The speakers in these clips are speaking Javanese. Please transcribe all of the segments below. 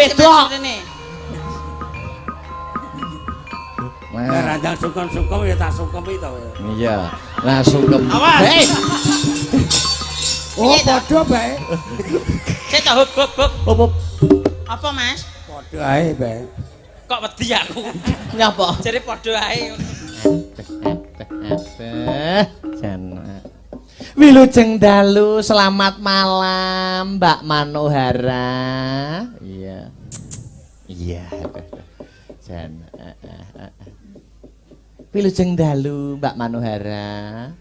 wedok. Nah, ranjang sungkem-sungkem ya tak sungkemi to. Iya, lah sungkem. Hei. Oh, padha bae. Sik ta hub. Apa? Apa, Mas? Padha ae bae. Kok wedi aku. Nyapa? Jare padha ae. Jan. Wilujeng dalu, selamat malam Mbak Manohara. Iya. Iya. Jan. Wilujeng dalu Mbak Manohara.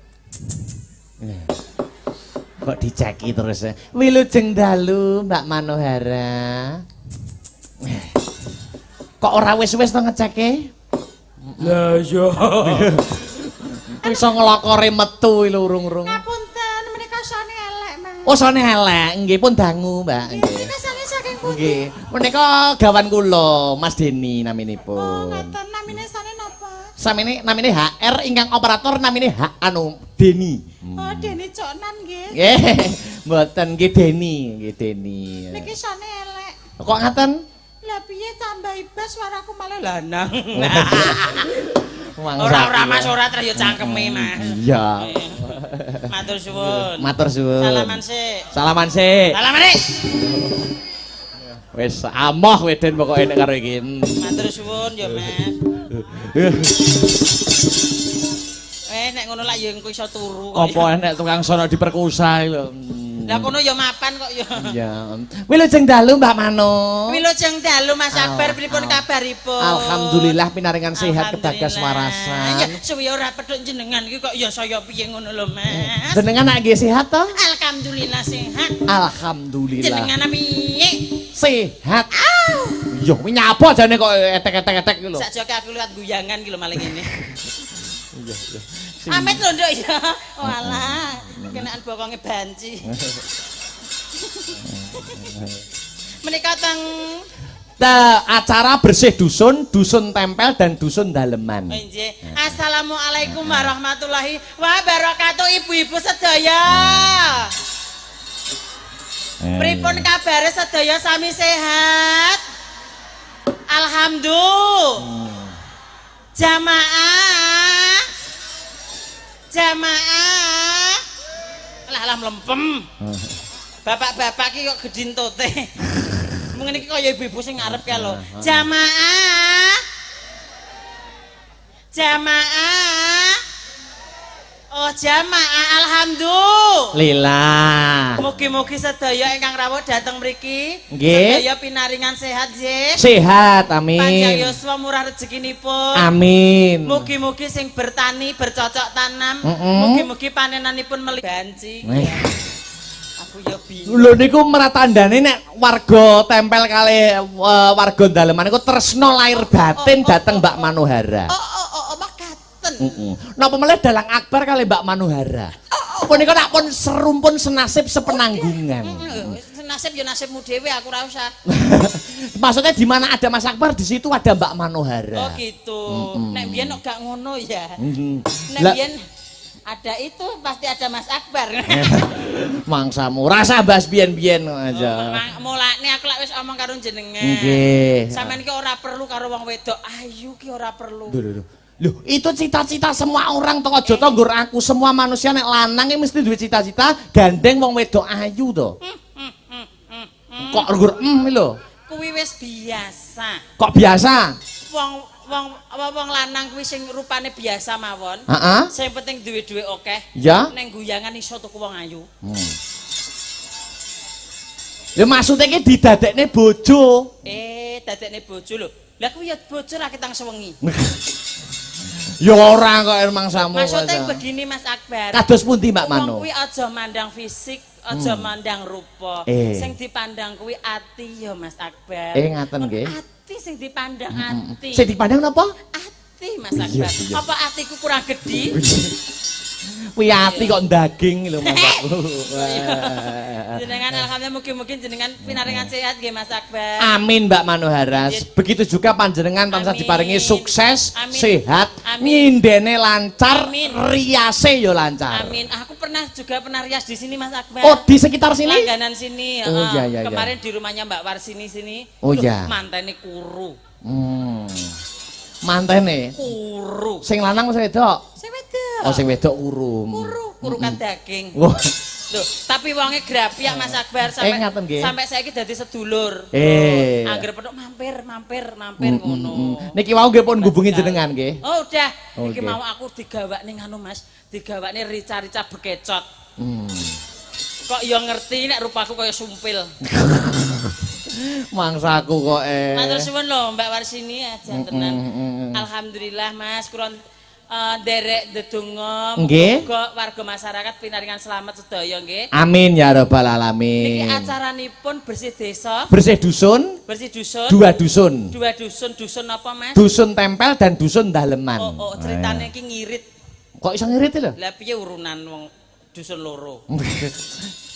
Kok diceki terus ya? Wilujeng dalu Mbak Manohara. Kok ora wis-wis to ngeceke? Lah iya. Iso ngelokore metu lho urung-urung. Ngapunten, menika sone elek, Mas. Oh sone elek, nggih pun dangu, Mbak. Menika sone saking pundi? Nggih. Menika gawan kula, Mas Deni Oh, naminipun. ngaten namine sone napa? Samene namine HR ingkang operator namine Deni. Oh, Deni Coknan nggih. Nggih, mboten nggih Deni, nggih Deni. Niki sone elek. Kok ngaten? Lah piye tambah ibas suaraku malah lanang. Ora Mas ora terus ya cangkeme, Mas. Iya. Matur suwun. Matur suwun. Salaman sik. Salaman sik. Salaman sik. Wis amoh weden pokoke nek karo iki. Matur suwun ya, Mas. Nek ngono lak ya engko iso turu kok. Apa enek tukang sono diperkosa lho. Lah kono ya mapan kok ya. Iya. Wilujeng dalu Mbak Mano. Wilujeng dalu Mas Akbar pripun kabaripun? Alhamdulillah pinaringan sehat kebagas Ya, warasan. suwi ora pedhok jenengan iki kok ya saya piye ngono lho, Mas. Jenengan nak nggih sehat to? Alhamdulillah sehat. Alhamdulillah. Jenengan piye? Sehat. Yo, nyapa jane kok etek-etek iki lho. Sakjane aku liwat guyangan iki lho maling ngene. Iya, iya. Amit lho, Nduk ya. Walah, kenaan bokonge banci. Menika teng acara bersih dusun, dusun tempel dan dusun daleman. nggih. Assalamualaikum warahmatullahi wabarakatuh ibu-ibu sedaya. Pripun kabare sedaya sami sehat? Alhamdulillah. Jamaah. Lah mlempem. Bapak-bapak ki kok gedintote. Mung niki kaya ibu-ibu sing ngarep ka lho. Jamaah. Oh jamaah alhamdulillah. Mugi-mugi sedaya ingkang rawuh dhateng mriki Nggih. sedaya pinaringan sehat nggih. Sehat, Panjang amin. yuswa murah rezekinipun. Amin. Mugi-mugi sing bertani bercocok tanam. Mm-mm. Mugi-mugi panenanipun meli banci. Aku ya bingung. Lho niku meratandane nek warga tempel kali warga daleman niku tresno lahir batin dhateng Mbak Manohara. Oh, makaten. Napa meneh dalang akbar kali Mbak Manohara. Punika nak pun serumpun senasib sepenanggungan. Nasib ya nasibmu dhewe aku ora usah. Maksudnya di mana ada Mas Akbar di situ ada Mbak Manohara. Oh gitu. Nek biyen kok gak ngono ya. Nek Lah- biyen ada itu pasti ada Mas Akbar. Mangsamu rasa bahas biyen-biyen aja. Mulane aku lak wis omong karo jenengan. Nggih. Sampeyan ki ora perlu karo wong wedok ayu ki ora perlu. Loh, itu cita-cita semua orang toko joto nggur aku semua manusia nek lanang iki mesti duwe cita-cita gandeng wong wedok ayu to. Kok nggur lho. Kuwi wis biasa. Kok biasa? Wong lanang kuwi sing rupane biasa mawon. Heeh. Sing penting duwe-duwe akeh. Ya. Neng guyangan iso tuku wong ayu. Lha maksudnya iki didadekne bojo. Dadekne bojo lho. Lah kuwi ya bojo ra ketang sewengi. Ya ora kok mangsamu. Maksudnya begini Mas Akbar. Kados pundi Mbak Mano? Wong kuwi aja mandang fisik, aja mandang rupa. Sing dipandang kuwi ati ya Mas Akbar. Ngaten nggih. Ati sing dipandang ati. Sing dipandang napa? Ati Mas Akbar. Apa atiku kurang gedhi? Wiyati kok daging lho Mas aku. Jenengan alhamdulillah mugi-mugi jenengan pinaringan sehat nggih Mas Akbar. Amin Mbak Manoharas. Begitu juga panjenengan tansah Amin. diparingi sukses, Amin. sehat, Amin. nyindene lancar, Amin. riase yo lancar. Amin. Aku pernah rias di sini Mas Akbar. Oh, di sekitar sini? Langganan sini. Oh, iya, iya, Kemarin di rumahnya Mbak Warsini sini. Oh, Loh, iya. mantene kuru. Mantene. Kuru. Sing lanang sing wedok. Sing wedok. Oh, sing wedok urung. Kurukan daging. Wah. Loh, tapi wonge grapiak Mas Akbar sampai ngaten nggih. sampai saiki dadi sedulur. Angger pedhok mampir ngono. Niki wau nggih pun ngubungi jenengan nggih. Oh, udah. Iki Oke. mau aku digawakne nganu Mas, digawakne rica-rica bekecot. Kok ya ngerti nek rupaku kaya sumpil. Mangsaku kok Matur suwun lho Mbak Warsini aja tenan. Alhamdulillah Mas, kula derek ndedonga Nggih. muga warga masyarakat pinaringan selamat sedaya nggih. Amin ya rabbal Niki alamin. acaranipun bersih desa, Bersih dusun, bersih dusun. dua dusun. Dua dusun, dusun apa Mas? Dusun tempel dan dusun daleman. Oh, ceritane iki ngirit. Kok iso ngirit lho? Lah piye urunan wong dusun loro?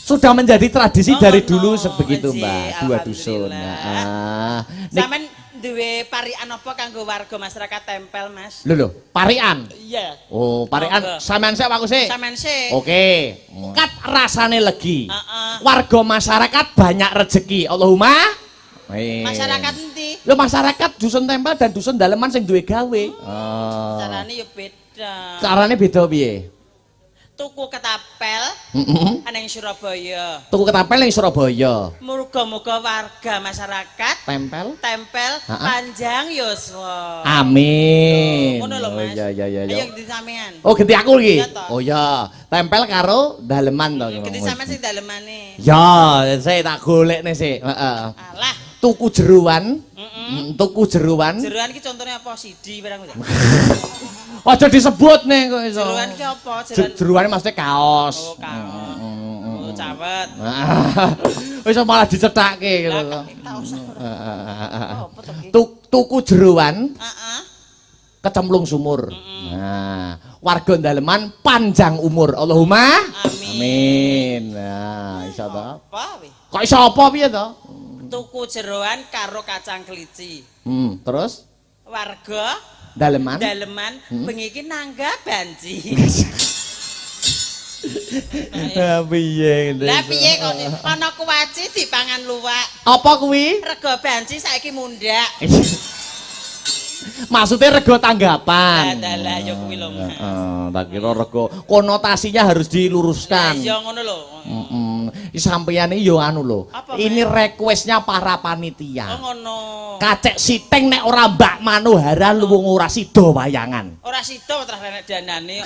Sudah menjadi tradisi Oh, dari no. dulu sebegitu Anjir, Mbak, dua dusun. alhamdulillah. Nik- Sampeyan duwe parian apa kanggo warga masyarakat tempel, Mas? lho, parian. Iya. Oh, parian Monggo. sampean sik aku sik. Sampeyan sih. Oke, kat rasane legi. Heeh. Warga masyarakat banyak rezeki. Allahumma. Masyarakat endi? Lho masyarakat dusun tempel dan dusun daleman sing duwe gawe. Oh. Carane ya beda. Carane beda piye? Tuku ketapel Heeh. ana ing Surabaya. Tuku ketapel ning Surabaya. Muga-muga warga masyarakat Tempel. tempel Ha-ha. panjang yuswa. Amin. Ngono lho, Mas. Oh, iya iya iya. Ayo iya. ngendi sampean? Oh, ganti aku lagi. Iya, toh. Oh iya, tempel karo daleman to. Ngendi sampean sing dalemane? Ya, saya tak golekne sik. Heeh. Alah, Tuku jeruan. heeh. Tuku jeruan. Jeruan iki contohnya apa? Sidi barang ya? Aja disebut nih kok iso. Jeruan iki apa? Jeruane maksudnya kaos. Oh, kaos. Oh, cawet. Wis malah dicethake gitu. Lah, kaos. Apa to iki? Tuku jeruan Heeh. kecemplung sumur. Nah, warga daleman panjang umur. Allahumma Amin. amin. Nah, iso to. Apa wi? Kok iso apa piye to? Tuku jeroan karo kacang kelici. Terus Warga daleman. daleman bengi iki nanggah banci. Piye Lah piye kok ana kuwaci dipangan luwak. Apa kuwi? Rego banci saiki mundhak. Maksudnya rego tanggapan. Dalah ya kuwi lho. Tak kira rego konotasinya harus diluruskan. Ya ngono lho. Sampeyan iki yo anu lho. Apa, Ini Mas? requestnya para Oh panitia. ngono. Kacek siteng nek ora Mbak Manohara luwung ora sida wayangan. Ora sida terus renek danane.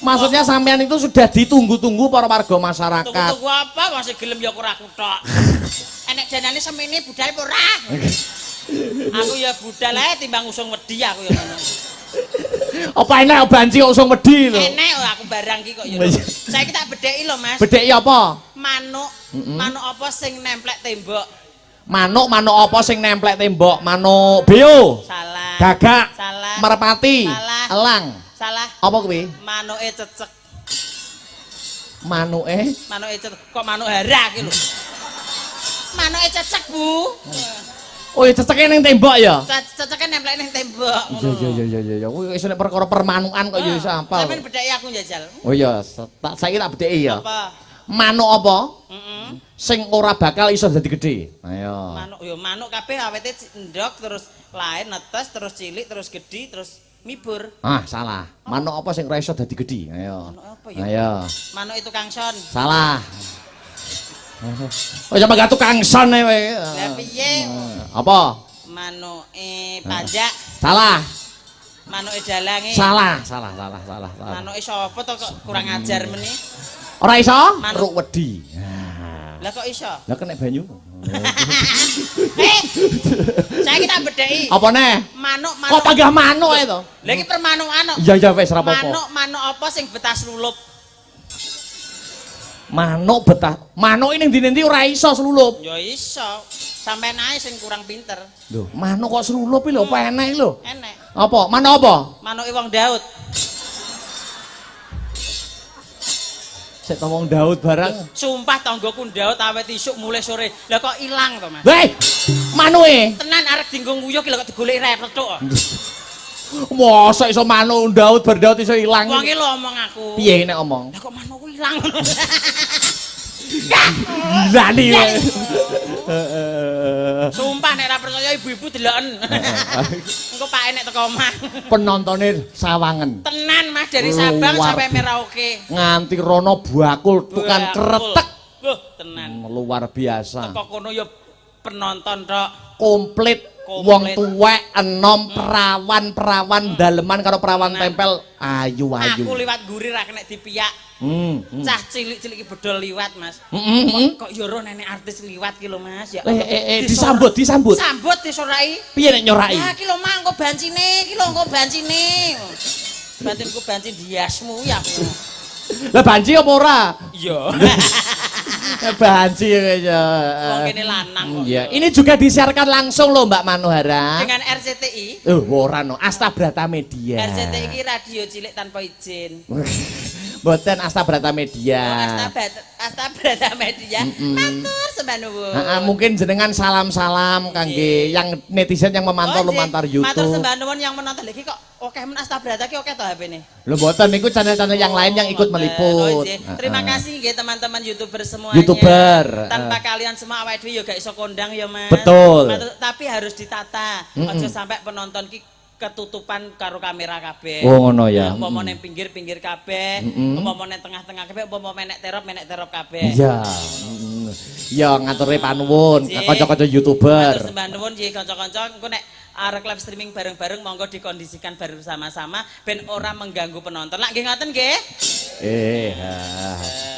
Maksudnya sampeyan itu sudah ditunggu-tunggu para warga masyarakat. Tunggu-tunggu apa masih gelem ya ora kutok. Enek danane semene budal apa ora? Aku ya budal ae timbang usung wedi aku ya ngono. Apa enek banci kok usung wedi lho. Enek aku barang ki kok ya. Saiki tak bedheki lho Mas. Bedheki apa? Manuk. Manuk apa sing nemplek tembok? Manuk apa sing nemplek tembok? Manuk beo, Salah. gagak, Salah. merpati, Salah. elang. Salah. Apa kuwi? Manuke cecek. Manuke Manuke cecek. Kok manuk hara ki lho. Manuke cecek, Bu. oh ya ceceke ning tembok ya? Ceceke nemplek ning tembok ngono. Iya. Kuwi iso nek perkara permanukan kok ya iso apal. Sampeyan bedheki aku njajal. Oh iya, tak saiki tak bedheki ya. Apa? Manuk apa Heeh. sing ora bakal iso dadi gedhe? Ayo. Manuk ya manuk kabeh awete ndok terus lahir netes terus cilik terus gedhi terus mibur. Ah, salah. Manuk apa sing ora iso dadi gedhe? Ayo. Manuk apa ya? Ayo. Manuk itu Kang Son. Salah. Oh, sampe gak tukang son kowe. Lah piye? Apa? Manuke pajak, Salah. manuke dalange. Salah. Manuke sapa to kok kurang ajar meni? Ora iso? Manuk. Ruk wedi. Lah kok iso? Lah kena banyu. Saiki tak bedheki. Apa neh? Manuk Kok panggah manuk ae to? Lah iki permanukan kok. Iya wis ora apa-apa. Manuk apa sing betas lulup? Manuk betah. Manuk ini ndi-ndi ora iso slulup. Ya iso. Sampeyan ae sing kurang pinter. Lho, manuk kok slulup lho, apa enek lho? Enek. Apa? Manuk apa? Manuke wong Daud. Sik ngomong Daud barang. Sumpah tanggoku Daud awet isuk mulai sore. Lah kok ilang to, Mas? Hei, manue. Tenan arek dinggo nguyuh ki lho kok digoleki repot tok. Mosok iso manu Daud bar Daud iso ilang. Wong iki lho omong aku. Piye nek omong? Lah kok manukku ilang. Lali. Sumpah nek ora percaya ibu-ibu deloken. Engko Pak Enek teko omah. Penontonnya sawangen. Tenan Mas dari Sabang Luar sampai Merauke. Nganti rono bakul tukang kretek. Tenan. Luar biasa. Teko kono ya penonton tok. Komplit wong tuwek enom perawan daleman karo perawan tempel ayu-ayu. Aku liwat guri ra kena dipiyak. Cah cilik-cilik bedol liwat, Mas. Kok yo ro nenek artis liwat ki lho, Mas. Ya. Disambut. Sambut disorai. Piye nek nyorai? Ya ki lho Mang, engko bancine, ki lho engko bancine. Batinku bancin diasmu ya. Lah banci apa ora? Iya. Banci ya. Wong kene lanang kok. Iya, ini juga disiarkan langsung loh Mbak Manohara. Dengan RCTI. Ora no, Astabrata Media. RCTI iki radio cilik tanpa izin. Mboten Astabrata Media. Astabrata Media. Matur sembah nuwun. Mungkin jenengan salam-salam kangge yang netizen yang memantau lumantar YouTube. Matur sembah nuwun yang menonton lagi kok akeh men Astabrata ki akeh to HP-ne. Lho mboten niku channel-channel yang lain yang ikut meliput. Terima kasih nggih teman-teman YouTuber semuanya. YouTuber. Tanpa kalian semua awake dhewe ya gak iso kondang ya, Mas. Betul. Tapi harus ditata. Aja sampai penonton ki ketutupan karo kamera kabeh. Oh ngono ya. Umpama ning pinggir-pinggir kabeh, umpama ning tengah-tengah kabeh, umpama menek terop kabeh. Iya. Ya ngaturi panuwun kanca-kanca YouTuber. Matur sembah nuwun nggih kanca-kanca, engko nek arek live streaming bareng-bareng monggo dikondisikan bersama-sama ben ora mengganggu penonton. Lak nggih ngoten nggih.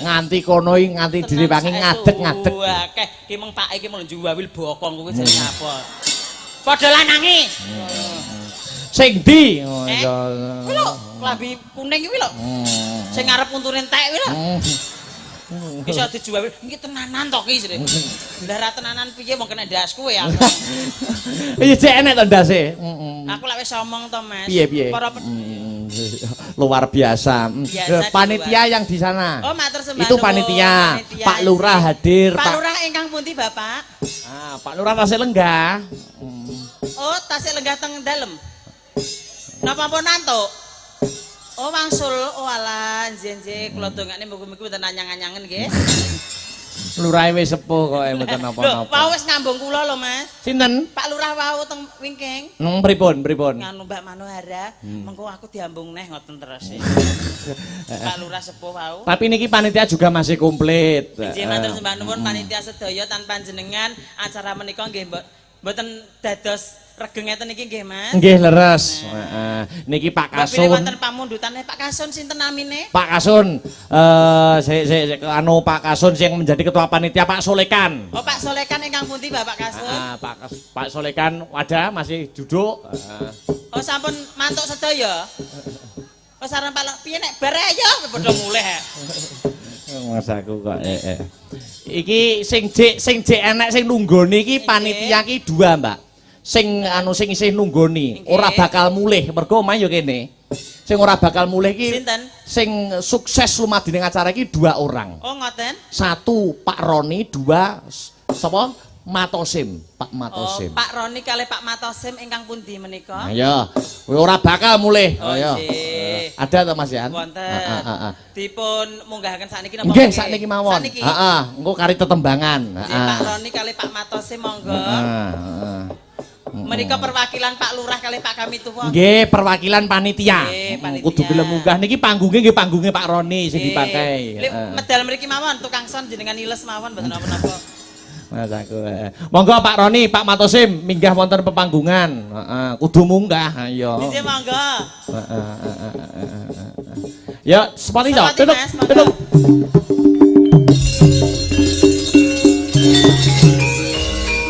Nganti kono nganti direwangi ngadeg-ngadeg. Akeh ki meng Pak iki mung juwawil bokong kuwi jenenge apa? Padha lanangi. Sing ndi? Kuwi lho, klambi kuning kuwi lho. Sing ngarep untune entek kuwi lho. Iso dijual iki tenanan to ki jere. Lah ra tenanan piye mung kena ndasku ya. Iya cek enek to ndase. Aku lek wis omong to, Mas. Piye? Luar biasa. Panitia yang di sana. Oh, matur sembah. Itu panitia. Pak Lurah hadir. Pak Lurah ingkang pundi, Bapak? Pak Lurah tasik lenggah. Oh, tasik lenggah teng dalem. Napa pun nantuk? Oh wangsul, oh alah, njenje kula dongane muga-muga mboten anyang-anyangen nggih. Lurahe wis sepuh kok mboten napa-napa. Lho, wau wis ngambung kula lho, Mas. Sinten? Pak Lurah wau teng Wingking. Pripun? Nganu Mbak Manohara, mengko aku diambung neh ngoten terus. Pak Lurah sepuh wau. Tapi niki panitia juga masih komplit. Nggih, matur sembah nuwun panitia sedaya tanpa jenengan acara menika nggih mboten dados regeng ngeten iki nggih, Mas. Nggih leres. Niki Pak Kasun. Wonten pamundhutane Pak Kasun sinten namine? Pak Kasun. Pak Kasun sing menjadi ketua panitia Pak Solekan. Oh, Pak Solekan ingkang pundi Bapak Kasun? Pak Solekan wadah masih duduk. Oh, sampun mantuk sedaya. Oh, saran Pak piye nek bare ayo padha mulih. Mas aku kok Iki sing jek enek sing nunggoni iki panitia ki dua, Mbak. Sing isih nunggoni ora bakal mulih mergo omah yo kene. Sing ora bakal mulih ki sinten? Sing sukses lumadine acara iki dua orang. Oh, ngoten. Satu Pak Roni, dua sapa? Matosim, Pak Matosim. Oh, Pak Roni kali Pak Matosim ingkang pundi menika? Ayo, ora bakal mulih. Oh, ayo. Ada to Mas Yan? Wonten. Dipun munggahaken sakniki napa? Nggih, sakniki mawon. Heeh, engko kari tetembangan. Pak Roni kali Pak Matosim monggo. Menika perwakilan Pak Lurah kali Pak Kamituwa. Nggih, perwakilan panitia. Kudu gelem munggah niki panggunge nggih panggunge Pak Roni sing dipakai. Medal mriki mawon tukang son jenengan iles mawon mboten napa-napa. Mas aku. Monggo Pak Roni, Pak Matosim minggah wonten pepanggungan. Heeh, kudu munggah. Ayo. Nggih, monggo. Ya, sepati to. Tutup.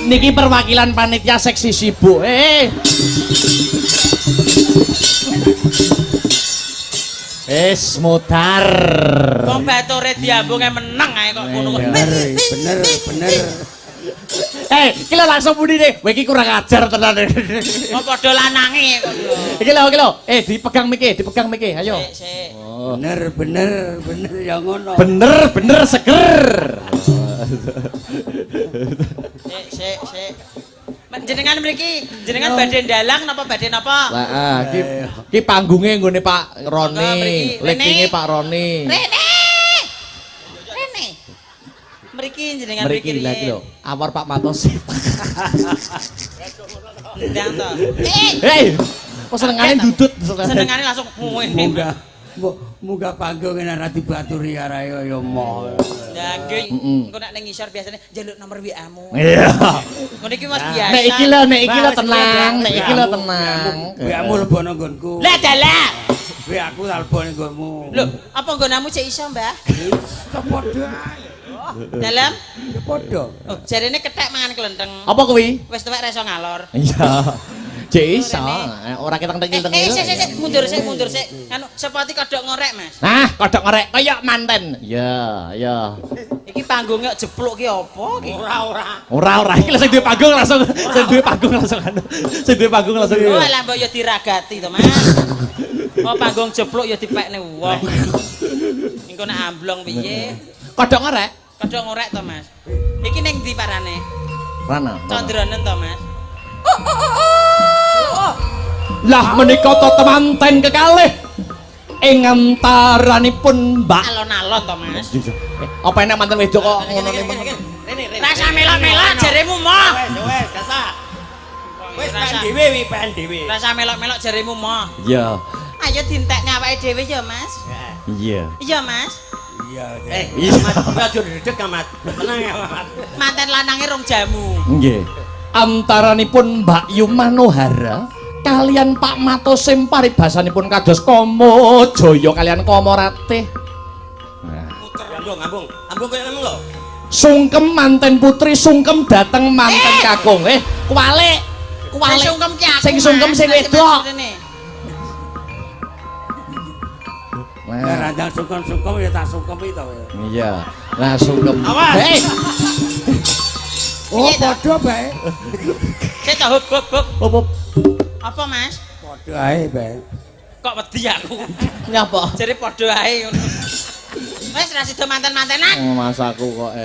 Niki perwakilan panitia seksi sibuk. Wis mutar. Wong bature diambunge meneng ae kok ngono. Bener. Iki lho langsung muni deh. Kowe iki kurang ajar tenan. Kok padha lanange kok lho. Iki lho. Dipegang miki. Ayo. Sik. Oh. Bener ya ngono. Bener seger. Sik. Jenengan mriki, jenengan badhe ndalang napa badhe napa? Lah, ki panggunge nggone Pak Roni, mriki. lightinge Pak Roni. Rene. Mriki jenengan mriki. Mriki lho. Awar Pak Matos. Ndang to. Hei, kok senengane dudut. Senengane langsung ngene. Muga panggung nek ora dibaturi arek ya moh. Lah nggih, engko nek ning ngisor biasane njaluk nomor WA-mu. Iya. Ngono iki Mas biasa. Nek iki lho tenang. WA-mu lebono nggonku. Lah dalah. WA-ku talbone nggonmu. Lho, apa nggonamu cek iso, Mbah? Padha ae. Dalam? Ya padha. Oh, jarene kethek mangan klenteng. Apa kuwi? Wis tuwek ra iso ngalor. Iya. Cek iso, ora ketang tengil-tengil. Sik, mundur sik. Anu, sepati kodhok ngorek, Mas. Nah, kodhok ngorek kaya manten. Ya. Iki panggunge jepluk ki apa ki? Ora. Iki sing duwe panggung langsung. Sing duwe panggung langsung. Oh, lah mbok ya diragati to, Mas. Oh, panggung jepluk ya dipekne wong. Engko nek amblong piye? Kodhok ngorek? Kodhok ngorek to, Mas. Iki ning ndi parane? Rana. Condranen to, Mas. Lah menika temanten kekalih ing antaranipun Mbak. Alon-alon to, Mas. Apa enak manten wedok kok ngono nemen. Rasa melok-melok jaremu moh. Wes, gasa. Wes pengen dhewe. Rasa melok-melok jaremu moh. Iya. Ayo dintekne awake dhewe ya, Mas. Iya. Iya, Mas. Iya, Mat, aja dedek Mat. Tenang ya, Mat. Manten lanange rong jamu. Nggih. Antaranipun Mbak Yu Manohara kalian Pak Matosim paribasanipun kados Kama Jaya kalian Kama Ratih. Ambung koyo ngono lho. Sungkem manten putri sungkem dateng manten kakung. Kuwalik. Sing sungkem sing wedok. Nek randang sungkem ya tak sungkemi to. Iya. Lah sungkem. Awas. Oh, padha bae. Sik to hub. Hop. Apa, Mas? Padha ae bae. Kok wedi aku. Nyapa? Jare padha ae ngono. Wis ra sida manten-mantenan. Mas aku kok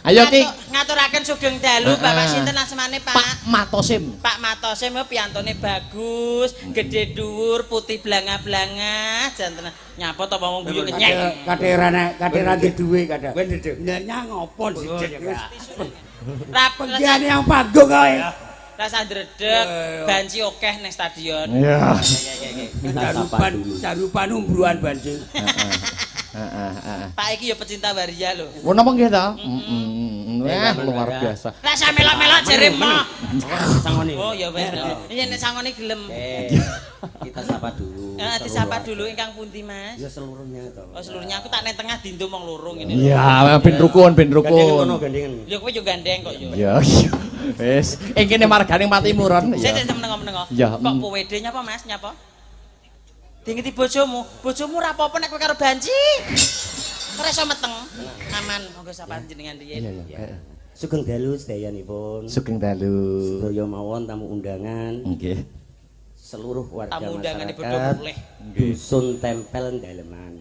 Ayo ki Ngaturaken sugeng dalu Bapak sinten asmane, Pak? Pak Matosim. Pak Matosim piyantone bagus, gedhe dhuwur, putih blanga-blanga, janten nyapa to wong guyu nyek. Kate ra duwe kadang. Nyanya ngopo sithik. Pengiane yang panggung kae. Rasa ndredeg, banci akeh ning stadion. Iya. Carupan umbruan banci. Pak iki ya pecinta waria lho. Wo napa nggih ta? Wah, luar biasa. Rasa melok-melok jare moh. Sangone. Oh ya wis. Iya nek sangone gelem. Kita sapa dulu. Disapa dulu ingkang pundi, Mas? Ya seluruhnya to. Oh, seluruhnya aku tak ning tengah dindo mong loro ngene. Iya, ben rukun. Gandengan. Lho kowe yo gandeng kok yo. Ya. Wis, ing kene margane Patimuron. Sik meneng-meneng. Ya. Kok PD nyapa, Mas? Nyapa? Dingeti bojomu ra apa-apa nek kowe karo banci. Ora iso meteng. Aman, monggo sapaan jenengan riyen. Iya. Sugeng dalu sedayanipun. Sugeng dalu. Sedaya mawon tamu undangan. Nggih. Seluruh warga Tamu undangan masyarakat. bodho mulih. Dusun Tempel Daleman.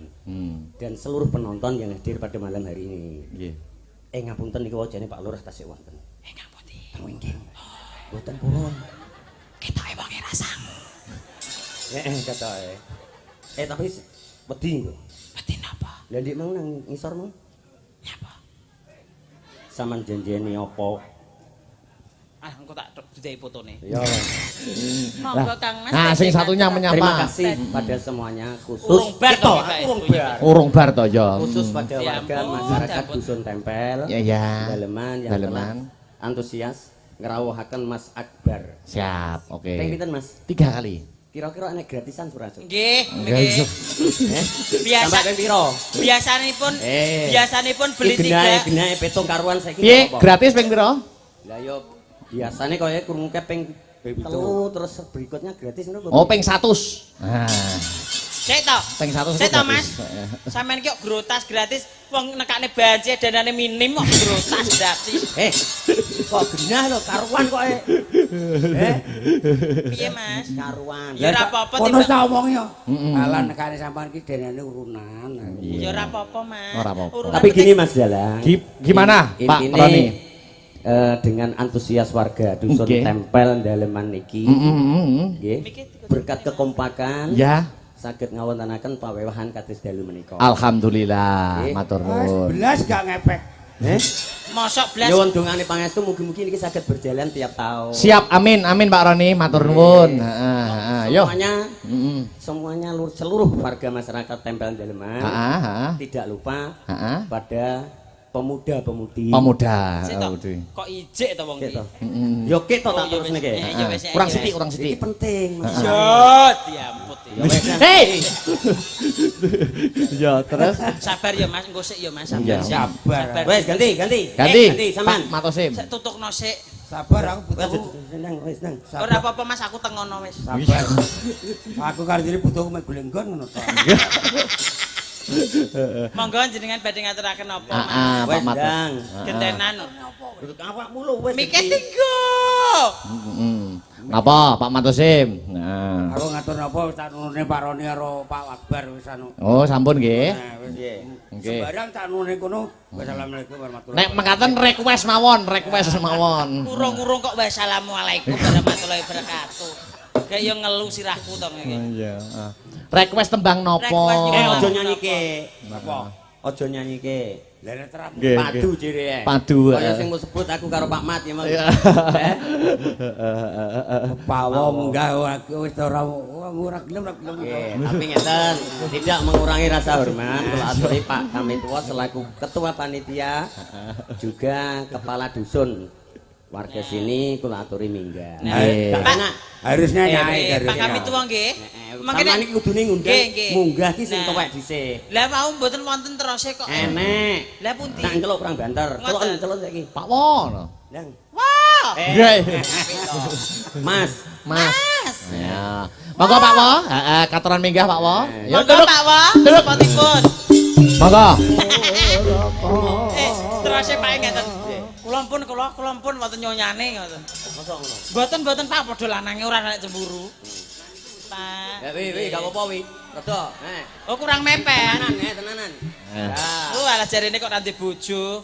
Dan seluruh penonton yang hadir pada malam hari ini. Nggih. Ngapunten niki wajane Pak Lurah tasih wonten. Ingkang pundi? Teng inggih. Boten purun. Ketoke wonge rasang. Ketoke. Tapi wedi kok. Wedi napa? Lah ndik mau nang ngisor mau. Nyapa? Saman janjeni apa? Ah, engko tak dudahi fotone. Ya. Monggo Kang Mas. Nah, sing satunya Terima menyapa. kasih pada semuanya khusus Urung bar to, Ketok, Pak. urung bar. Urung bar to ya. Khusus pada Ya warga ampun, masyarakat ampun. Dusun Tempel Ya. Daleman yang Daleman. telah antusias ngerawuhaken Mas Akbar. Siap, oke. Ping pinten Mas? 3 kali. Kira-kira enek gratisan surasuk. Nggih, nggih. Biasa Sampai piro? biasanipun beli 3. Genahe petung karuan saiki. Piye, gratis ping pira? Lah yo biasane kaya krungu ping 3 terus berikutnya gratis ngono. Oh, ping 100. Nah. Sik to. Ping 100 Sik to, gratis. Mas. Sampeyan ki kok grotas gratis, wong nekane banci danane minim kok grotas gratis. Kok genah lho karuan kok Piye, Mas? karuan. Ya ora apa-apa Kono timbang. tak omongi yo. Alah nekane sampean ki denane urunan. Ya ora apa-apa, Mas. Ora apa-apa. Urunan Tapi penting. gini Mas Dalang. Gimana, Pak Intine, Roni? dengan antusias warga dusun Oke. tempel daleman niki nggih, Mikir, berkat kekompakan Ya, saged ngawontenaken pawewahan kados dalu menika. alhamdulillah, Nggih. matur Wis nuwun. belas gak ngepek. Mosok blas. Nyuwun dongane pangestu mugi-mugi niki saged berjalan tiap tahun. Siap, amin, amin Pak Roni, matur nuwun. Heeh, heeh. Yo. Semuanya seluruh warga masyarakat tempel daleman Heeh, tidak lupa heeh. pada pemuda-pemudi. Pemuda. Sik to. Aduh. Kok ijik to wong iki? Gitu. Yo ketok tak Oh, ya terus wis. niki. Ya wis, ya Kurang wis. sithik, kurang Iki sithik. penting. Mas. Yo, diamput ya. Hei. Ya, terus Sabar ya Mas, engko sik ya Mas, sabar. Iya. Sabar. Wes ganti. ganti. sampean. Pak Matosim. Sik tutukno sik. Sabar aku Wes butuh. wes nang. Ora apa-apa Mas, aku tengono wis. Sabar. Aku karo diri butuh mek golenggon ngono to. Monggo jenengan badhe ngaturaken apa, Mas? Heeh, Pak Wes Matos. ndang. Gentenan. Duduk awakmu lho wes. Mikir tinggo. Apa, Pak Matosim? Nah. Aku ngatur napa tak nurune Pak Roni karo Pak Akbar wis anu. Oh, sampun nggih. Nah, wis Nggih. sembarang tak nurune kono. Wassalamualaikum warahmatullahi Nek mengatakan request mawon. Urung-urung kok wassalamualaikum warahmatullahi wabarakatuh. Kayak yo ngelu sirahku to ngene. Iya. Request tembang nopo? Request nyuwun. Ojo nyanyi Apa? Ojo nyanyi Lere terap. Nggih, Padu nggih. jere. Padu, Kaya sing mbok sebut aku karo Pak Mat ya Mang. Pawo munggah aku wis ora gelem. Nggih, tapi ngeten, tidak mengurangi rasa hormat kula aturi Pak kami tua selaku ketua panitia juga kepala dusun warga sini kula aturi minggah. Nggih. Gak enak. Harusnya nyai Pak kami tuwa nggih. Mangkene iki kudune ngundang Nggih, nggih. munggah ki sing Nah. tuwek dhisik. Lah mau mboten wonten terose kok. Enek. Lah pundi? Tak celuk kurang banter. Ngoten. Celuk saiki. Pak Wono. Ndang. Wah. Nggih. Mas. Mas. Ya. Monggo Pak Wo, heeh, katuran minggah Pak Wo. Ya Monggo duduk. Pak Wah, Duduk. sepatipun. Monggo. Terose Pak ngeten. Kula pun wonten nyonyane ngoten. Mosok ngono. Boten Pak padha lanange ora nek cemburu. Pak. Ya wi gak apa-apa wi. Rada. Oh kurang mepet. Tenanan. Oh alah jarene kok nanti bojo.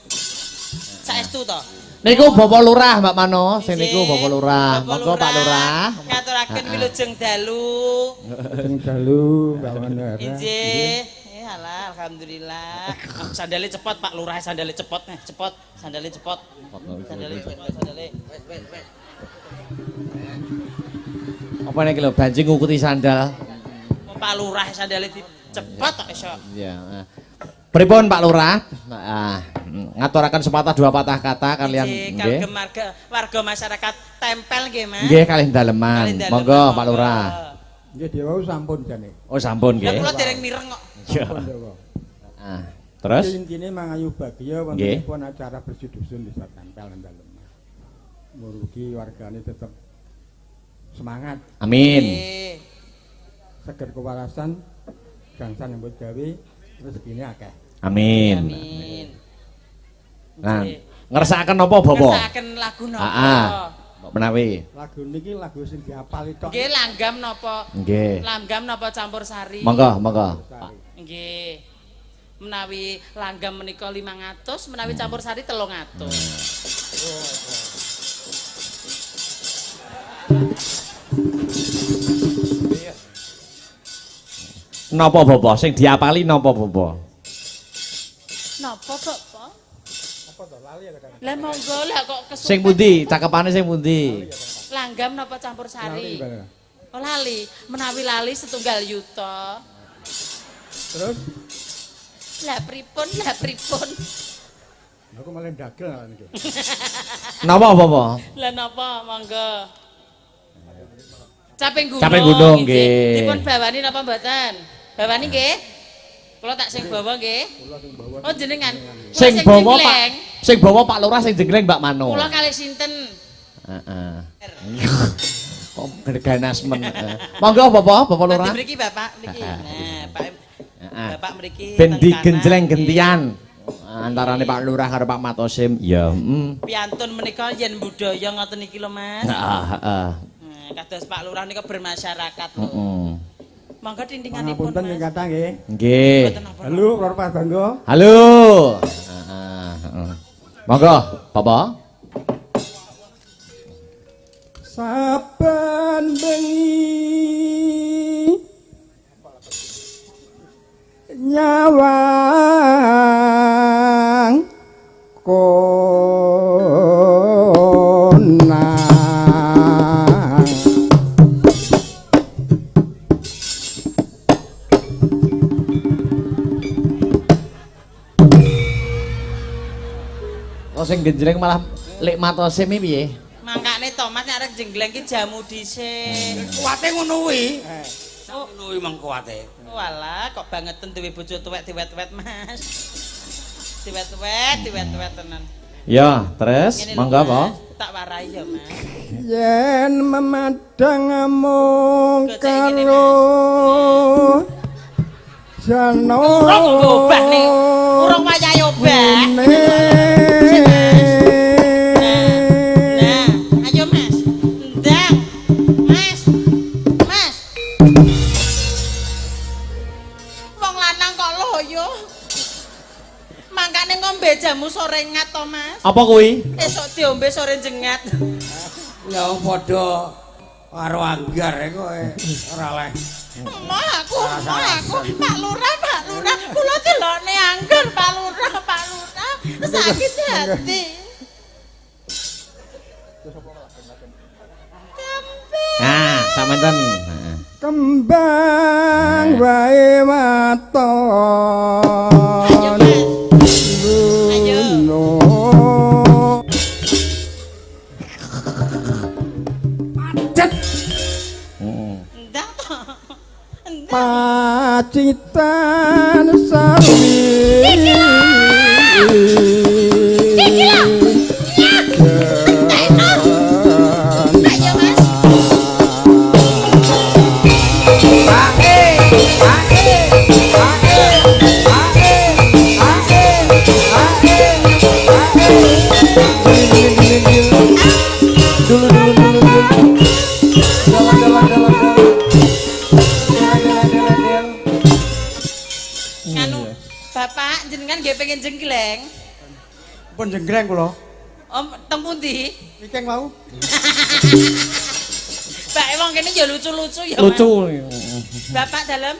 Saestu to. Niku Bapak Lurah Mbak Mano, sing niku Bapak Lurah. Monggo Pak Lurah. Ngaturaken wilujeng dalu. Sing dalu gawane. Injih. Alah alhamdulillah. Sandale cepot Pak Lurah, sandale cepot nih, cepot. Sandale cepot. Sandale cepot, sandale. Wes. Apa niki lho banjing ngukuti sandal. Pak Lurah sandale cepot tok iso. Iya. Pripun Pak Lurah? Ngaturaken sepatah dua patah kata kalian nggih. Kagem warga masyarakat tempel nggih, Mas. Nggih kalih daleman. Kalih daleman, Monggo Pak Lurah. Nggih dewa sampun jane. Oh sampun Lah nggih. kula dereng mireng kok. Iya. Dewa. Terus? Intine mangayu bagya Nggih. wontenipun acara bersih dusun di tempel dalam. Murugi wargane tetep semangat, Amin. Nggih. seger kewarasan, gangsa nyambut gawe, rezekine akeh. Amin. Amin. Nah, ngersakaken napa Bapak? Ngersakaken lagu napa? Heeh. Menawi. Lagu niki lagu sing diapali tok. Nggih langgam napa? Nggih. Langgam napa campur sari? Monggo. Nggih. Menawi langgam menika 500, menawi campur sari 300. Napa Bapak? Sing diapali napa Bapak? Napa, Bapak? Lah monggo lah kok kesupen. Sing pundi? Cakepane sing pundi? Langgam napa campur sari? Lali, Oh lali, menawi lali setunggal yuta. Terus Lah pripun? aku malah dagel niki. Napa Bapak? Lah napa monggo? Caping gunung. Caping gunung, nggih. Dipun bawani napa mboten? Bawani nggih? Kula tak sing bawa nggih. Oh jenengan. Kula Sing bawa Pak. jengleng. Sing bawa Pak Lurah sing jengleng Mbak Mano. Kula kalih sinten? Heeh. Kok ganas men. Monggo Bapak Lurah. Mriki Bapak niki. Nah, Pak Bapak mriki. Ben digenjleng gentian antarane Pak Lurah karo Pak Matosim. Ya, Piantun menika yen budaya ngoten iki lho Mas. Heeh. Nah, kados Pak Lurah nika bermasyarakat lho. Monggo tindinganipun Ngapunten Mas. ing kathah nggih. Nggih. Halo, Lur Padangga. Halo. Heeh. Monggo, Bapak. Saben bengi nyawang konang Kok sing genjleng malah Lek Matosim iki piye? Mangkane Thomas nek arek jenggleng ki jamu dhisik. Kuwate ngono kuwi. Ngono kuwi meng kuwate. Walah, kok bangeten duwe bojo tuwek diwet-wet Mas. Diwet-wet tenan. Ya, terus Ngene lho, monggo apa? Mas, tak warai ya Mas. yen memadang amung Kok saya gini, karo jano Urung ngobah nih. Urung wayahe obah. Nah, ayo Mas. Ndang. Mas. Wong lanang kok loyo. Mangkane ngombe jamu sore ngat to, Mas. Apa kuwi? Esuk diombe sore jengat. Ya padha karo anggar kowe ora leh. Emah aku. Pak Lurah, kula delokne anggar Pak Lurah. Sakit hati. Nah, sampeyan. Heeh. kembang wae waton Ayo Mas. Ayo. Ndang to. Ndang. pacitan sarwi Ayo Mas. Anu, Bapak jenengan nggih pengen jenggleng. pun jenggreng kula Om teng pundi? iki mau Pak wong kene ya lucu-lucu ya. Lucu. Mas. Bapak dalem.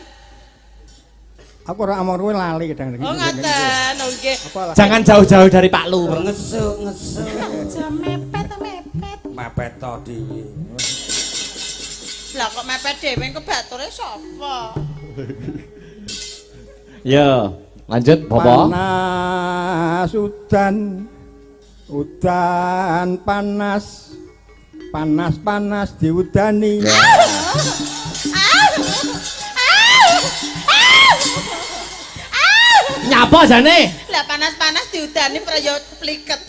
aku ora amor kowe lali kadang-kadang Oh ngaten, oh nggih. Jangan jauh-jauh dari Pak Lurah. Ngesuk. Aja mepet. Mepet to dhewe. Lah kok mepet dhewe engko bature sapa? Ya, lanjut Bapak. panas udan panas diudani Nyapa jane? Lah panas-panas diudani praya pliket.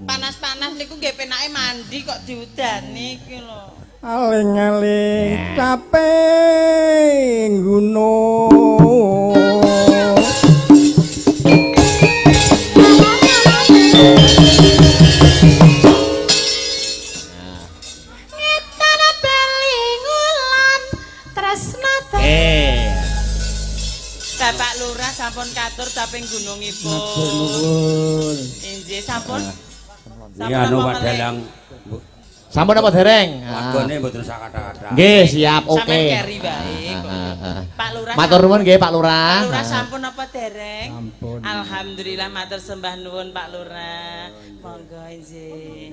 Panas-panas niku nggih penake mandi kok diudani iki lho. aling-aling capek gunung Ngetan belingulan tresna. Bapak Lurah sampun katur taping gunungipun. Inggih sampun. Iya anu apa Pak melih? Dalang. Sampun apa dereng? Wagone mboten sakata-kata. Nggih, siap, oke. Sampeyan keri bae kok. Pak Lurah. Matur nuwun nggih Pak Lurah. Pak Lurah sampun apa dereng? Sampun. Alhamdulillah matur sembah nuwun Pak Lurah. Monggo inggih.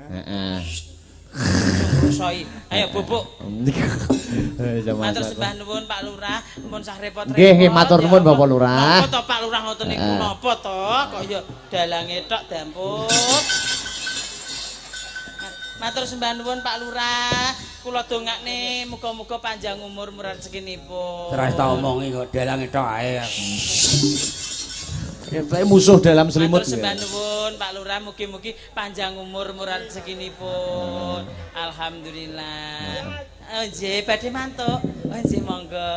Heeh. Rusoi. Ayo bubuk. Matur sembah nuwun Pak Lurah, mun sah repot-repot. Nggih, nggih, matur nuwun Bapak Lurah. Napa to Pak Lurah ngoten niku napa to? Kok ya dalange tok dampuk. Matur sembah nuwun Pak Lurah. Kula dongakne muga-muga panjang umur murah rezekinipun. Terus tak omongi kok dalange tok ae. Saya musuh dalam selimut. Matur sembah nuwun Pak Lurah, mugi-mugi panjang umur murah rezekinipun. Alhamdulillah. Oh nggih, badhe mantuk. Oh nggih, monggo.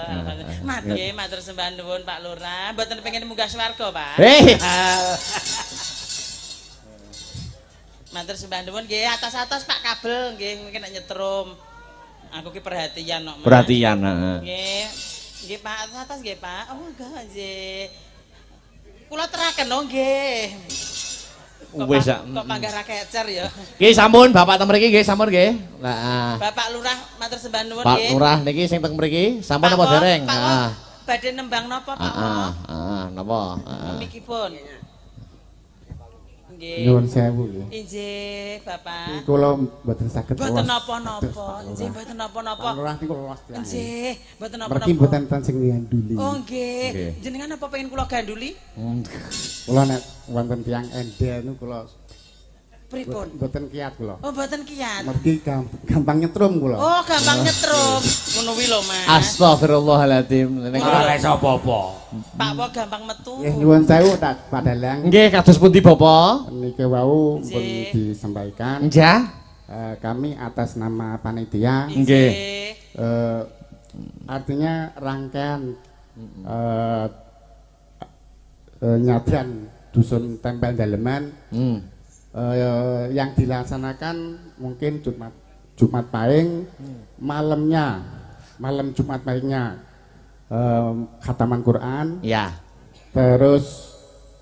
Alhamdulillah. Nggih, matur sembah nuwun Pak Lurah. Mboten pengen munggah swarga, Pak. Matur sembah nuwun nggih, atas-atas Pak kabel nggih, mungkin nek nyetrum. Aku ki perhatian kok, Mas. Perhatian, heeh. Nggih. Nggih, Pak, atas-atas nggih, Pak. Oh, enggak nggih. Kula teraken oh nggih. Wis sak. Kok panggah ra kecer ya. Nggih sampun Bapak teng mriki nggih sampun nggih. Nah, Bapak Lurah matur sembah nuwun Pak nggih. Lurah niki sing teng mriki sampun apa dereng? Pak Wong, badhe nembang napa Pak? Heeh, napa? Mikipun. Nggih. Nyuwun sewu nggih. Injih, Bapak. Kula mboten saged Mboten napa-napa. Injih, mboten napa-napa. Pak Lurah niku los tiyang. Injih, mboten Mergi napa-napa. mboten ten sing nganduli. Oh nggih. Nggih. Jenengan apa pengen kula ganduli? Kula nek wonten tiyang endel niku kula Pripun? mboten kiat kula. Oh, mboten kiat. Mergi gampang nyetrum kula. Oh, gampang nyetrum. Ngono wi lho, Mas. Astagfirullahaladzim. Ora iso apa-apa. Pak Wo gampang metu. Nggih nyuwun sewu Pak Dalang. Nggih kados pundi Bapak? Niki wau pun Nggih. disampaikan Nggih. kami atas nama panitia Nggih. artinya rangkaian nyadran dusun tempel daleman yang dilaksanakan mungkin Jumat Pahing malam Jumat Pahingnya khataman Quran, Ya. terus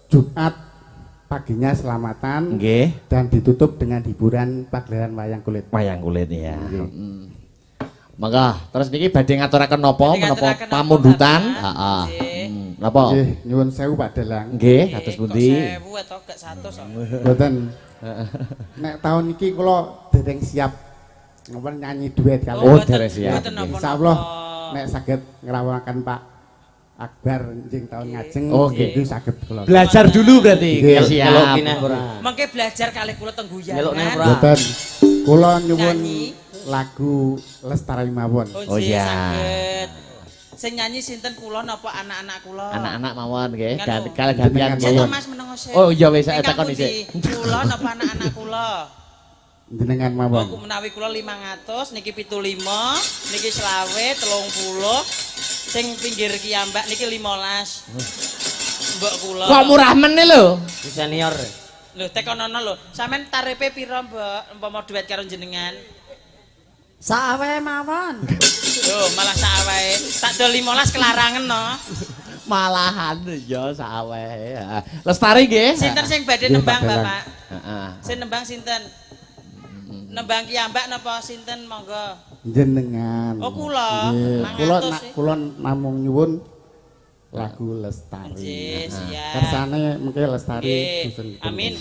Jumat paginya selamatan, Nggih. dan ditutup dengan hiburan pagelaran wayang kulit. Wayang kulit ya. Nggih. Maka terus niki badhe ngaturaken napa Badhe menapa ngaturaken napa, pamundutan? Bapak? Heeh. Nggih. Napa? Nggih, nyuwun sewu Pak Dalang. Nggih, kados pundi? Kok 1000 atau gak 100 kok. Mboten. Nek tahun iki kula dereng siap ngopo nyanyi duet kali. Oh, mboten- dereng siap. mboten napa-napa. Insyaallah nek saged ngrawakaken Pak Akbar njing tahun ngajeng Oh, nggih. nggih saged kula. Belajar dulu berarti. Nggih. Siap. Nyeluki neh ora. Mengke belajar kali kula teng Nyeluk neh guyangan. ora. Mboten. Kula nyuwun Nyanyi. lagu Lestari mawon. Oh, Oh, nggih, iya. saged. Sing nyanyi sinten kula napa anak-anak kula? Anak-anak mawon nggih. Nganu. Kali gantian Jenengan Sik mawon. Mas menengo sik. Oh, iya wis Ingkang takon pundi? isik. Kula napa anak-anak kula? Jenengan Oh, mawon. menawi kula 500, niki 75, niki 20, 30. Sing pinggir kiambak niki 15. Mbok kula. Kok murah meneh lho. Senior. Lho, tekonono lho. Sampeyan tarife pira, Mbok? Umpama duet karo jenengan? Sawe mawon. Lho, malah sak wae. Tak do 15 kelarangen no. Malahan ya sawehe. Lestari nggih. Sinten sing badhe Nggih, nembang, Pak Dalang. Bapak? Heeh. Sing nembang sinten? Nembang kiambak napa sinten monggo? Jenengan. Oh, kula. Nggih. Mangatus sih. Kula namung nyuwun lagu Lestari. Nggih, siap. Kersane mengke Lestari Nggih. dusun. Amin.